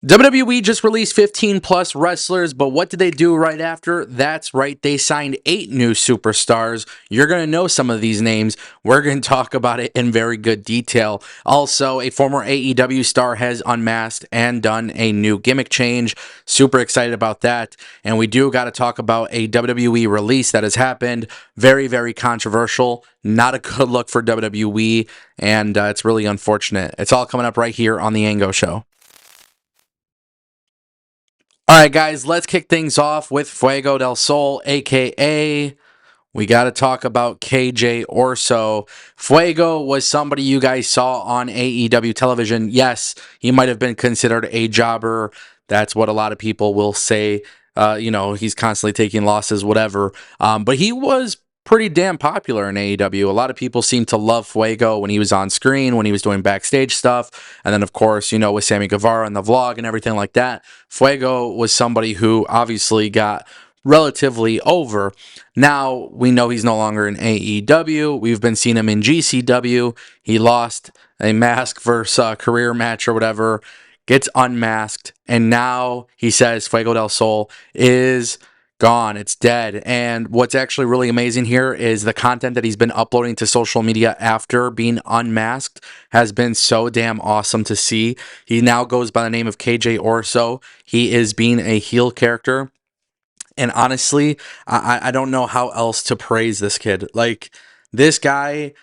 WWE just released 15 plus wrestlers, but what did they do right after? That's right, they signed 8 new superstars. You're going to know some of these names. We're going to talk about it in very good detail. Also, a former AEW star has unmasked and done a new gimmick change. Super excited about that. And we do got to talk about a WWE release that has happened. Very, very controversial. Not a good look for WWE, and it's really unfortunate. It's all coming up right here on the Ango Show. All right, guys, let's kick things off with Fuego del Sol, aka we got to talk about KJ Orso. Fuego was somebody you guys saw on AEW television. Yes, he might have been considered a jobber. That's what a lot of people will say. He's constantly taking losses, whatever. But he was pretty damn popular in AEW. A lot of people seem to love Fuego when he was on screen, when he was doing backstage stuff. And then, of course, with Sammy Guevara and the vlog and everything like that. Fuego was somebody who obviously got relatively over. Now we know he's no longer in AEW. We've been seeing him in GCW. He lost a mask versus career match or whatever, gets unmasked, and now he says Fuego del Sol is gone. It's dead. And what's actually really amazing here is the content that he's been uploading to social media after being unmasked has been so damn awesome to see. He now goes by the name of KJ Orso. He is being a heel character. And honestly, I don't know how else to praise this kid. Like, this guy,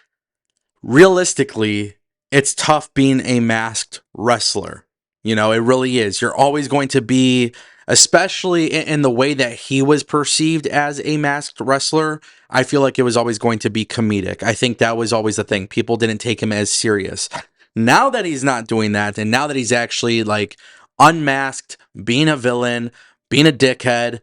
realistically, it's tough being a masked wrestler. It really is. You're always going to be, especially in the way that he was perceived as a masked wrestler, I feel like it was always going to be comedic. I think that was always the thing. People didn't take him as serious. Now that he's not doing that, and now that he's actually like unmasked, being a villain, being a dickhead,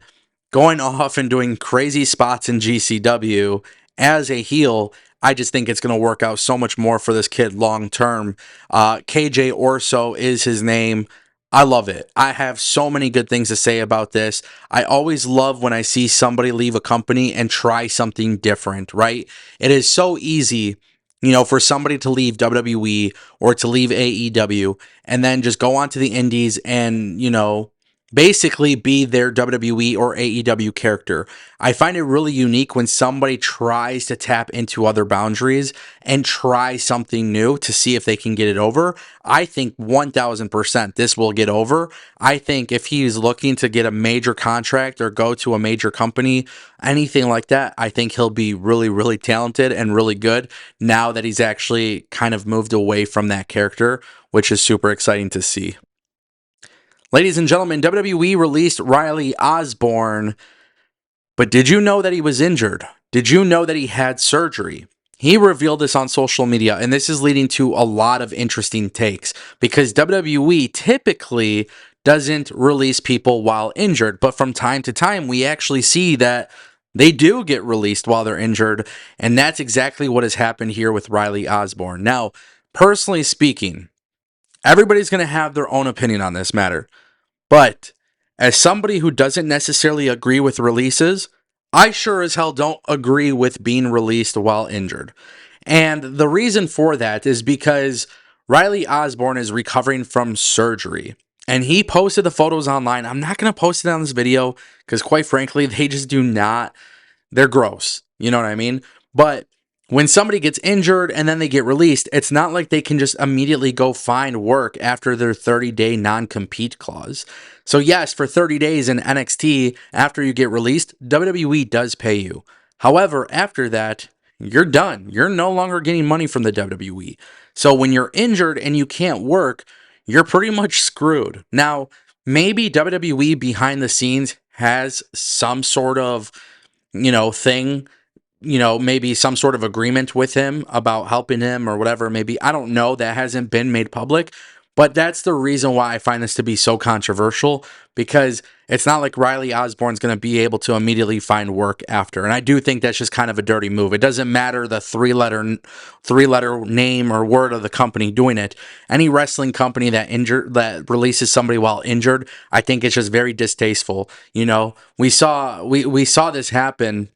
going off and doing crazy spots in GCW as a heel, I just think it's going to work out so much more for this kid long term. KJ Orso is his name. I love it. I have so many good things to say about this. I always love when I see somebody leave a company and try something different, right? It is so easy, for somebody to leave WWE or to leave AEW and then just go on to the indies and, basically be their WWE or AEW character. I find it really unique when somebody tries to tap into other boundaries and try something new to see if they can get it over. I think 1000% this will get over. I think if he's looking to get a major contract or go to a major company, anything like that, I think he'll be really, really talented and really good now that he's actually kind of moved away from that character, which is super exciting to see. Ladies and gentlemen, WWE released Riley Osborne, but did you know that he was injured? Did you know that he had surgery? He revealed this on social media, and this is leading to a lot of interesting takes because WWE typically doesn't release people while injured, but from time to time, we actually see that they do get released while they're injured, and that's exactly what has happened here with Riley Osborne. Now, personally speaking, everybody's going to have their own opinion on this matter. But as somebody who doesn't necessarily agree with releases, I sure as hell don't agree with being released while injured. And the reason for that is because Riley Osborne is recovering from surgery. And he posted the photos online. I'm not going to post it on this video because, quite frankly, they just do not. They're gross. You know what I mean? But when somebody gets injured and then they get released, it's not like they can just immediately go find work after their 30-day non-compete clause. So yes, for 30 days in NXT, after you get released, WWE does pay you. However, after that, you're done. You're no longer getting money from the WWE. So when you're injured and you can't work, you're pretty much screwed. Now, maybe WWE behind the scenes has some sort of, thing, maybe some sort of agreement with him about helping him or whatever. Maybe, I don't know. That hasn't been made public. But that's the reason why I find this to be so controversial, because it's not like Riley Osborne's going to be able to immediately find work after. And I do think that's just kind of a dirty move. It doesn't matter the three-letter name or word of the company doing it. Any wrestling company that releases somebody while injured, I think it's just very distasteful. We saw this happen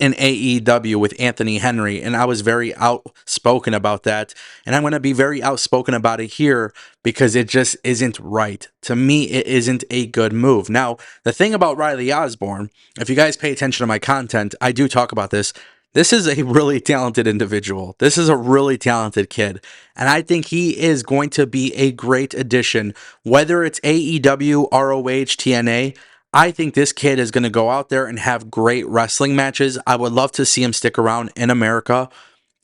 in AEW with Anthony Henry, and I was very outspoken about that, and I'm going to be very outspoken about it here because it just isn't right. To me, it isn't a good move. Now, the thing about Riley Osborne, if you guys pay attention to my content, I do talk about this. This is a really talented individual. This is a really talented kid. And I think he is going to be a great addition, whether it's AEW, ROH, TNA. I think this kid is going to go out there and have great wrestling matches. I would love to see him stick around in America.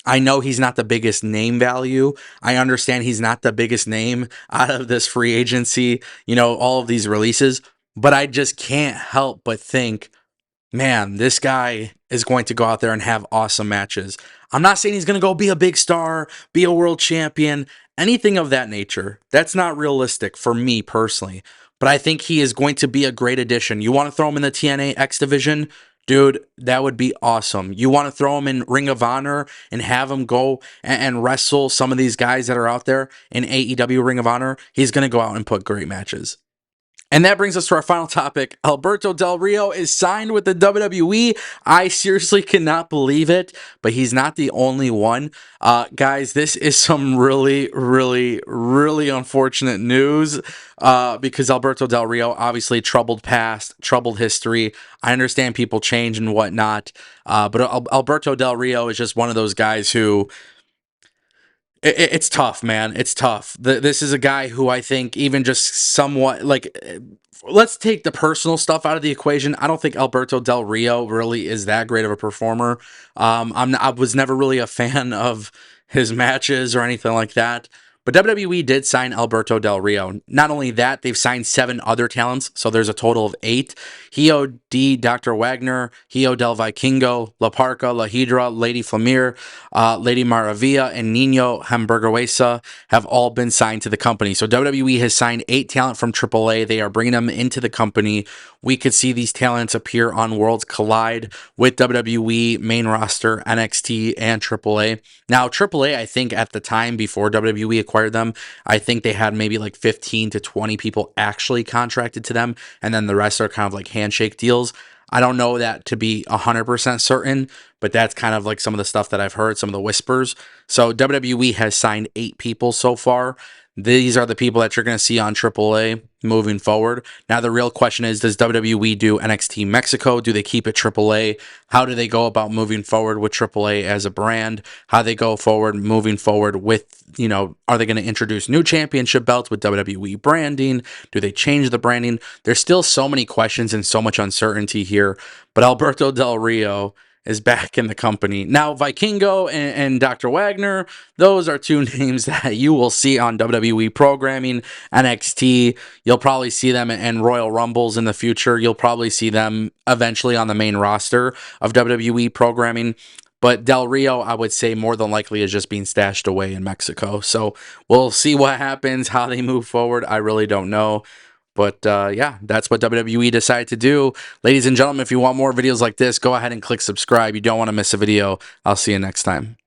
I know he's not the biggest name value. I understand he's not the biggest name out of this free agency, all of these releases. But I just can't help but think, man, this guy is going to go out there and have awesome matches. I'm not saying he's going to go be a big star, be a world champion, anything of that nature. That's not realistic for me personally. But I think he is going to be a great addition. You want to throw him in the TNA X division? Dude, that would be awesome. You want to throw him in Ring of Honor and have him go and wrestle some of these guys that are out there in AEW Ring of Honor? He's going to go out and put great matches. And that brings us to our final topic. Alberto Del Rio is signed with the WWE. I seriously cannot believe it, but he's not the only one. Guys, this is some really, really, really unfortunate news because Alberto Del Rio, obviously troubled past, troubled history. I understand people change and whatnot, but Alberto Del Rio is just one of those guys who... It's tough, man. It's tough. This is a guy who I think even just somewhat let's take the personal stuff out of the equation. I don't think Alberto Del Rio really is that great of a performer. I was never really a fan of his matches or anything like that. But WWE did sign Alberto Del Rio. Not only that, they've signed 7 other talents, so there's a total of 8. Hio D. Dr. Wagner, Hio del Vikingo, La Parca, La Hydra, Lady Flamir, Lady Maravilla, and Nino Hamburguesa have all been signed to the company. So WWE has signed 8 talent from AAA. They are bringing them into the company. We could see these talents appear on Worlds Collide with WWE, main roster, NXT, and AAA. Now, AAA, I think at the time before WWE acquired them, I think they had maybe like 15 to 20 people actually contracted to them, and then the rest are kind of like handshake deals. I don't know that to be 100% certain, but that's kind of like some of the stuff that I've heard, some of the whispers. So WWE has signed 8 people so far. These are the people that you're going to see on AAA moving forward. Now, the real question is, does WWE do NXT Mexico? Do they keep it AAA? How do they go about moving forward with AAA as a brand? How they go forward, moving forward with, are they going to introduce new championship belts with WWE branding? Do they change the branding? There's still so many questions and so much uncertainty here. But Alberto Del Rio is back in the company. Now, Vikingo and Dr. Wagner, those are 2 names that you will see on WWE programming, NXT. You'll probably see them in Royal Rumbles in the future. You'll probably see them eventually on the main roster of WWE programming. But Del Rio, I would say more than likely is just being stashed away in Mexico. So we'll see what happens, how they move forward. I really don't know. But yeah, that's what WWE decided to do. Ladies and gentlemen, if you want more videos like this, go ahead and click subscribe. You don't want to miss a video. I'll see you next time.